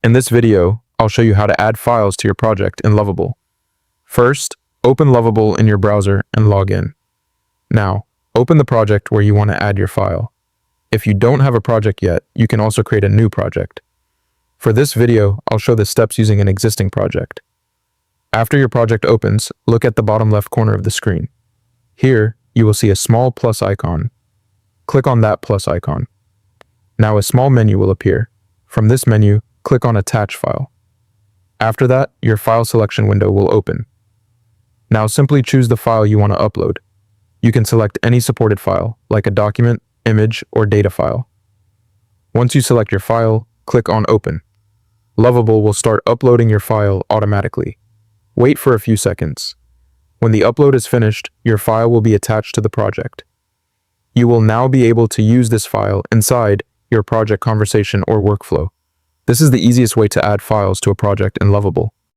In this video, I'll show you how to add files to your project in Lovable. First, open Lovable in your browser and log in. Now, open the project where you want to add your file. If you don't have a project yet, you can also create a new project. For this video, I'll show the steps using an existing project. After your project opens, look at the bottom left corner of the screen. Here, you will see a small plus icon. Click on that plus icon. Now a small menu will appear. From this menu, click on Attach File. After that, your file selection window will open. Now simply choose the file you want to upload. You can select any supported file, like a document, image, or data file. Once you select your file, click on Open. Lovable will start uploading your file automatically. Wait for a few seconds. When the upload is finished, your file will be attached to the project. You will now be able to use this file inside your project conversation or workflow. This is the easiest way to add files to a project in Lovable.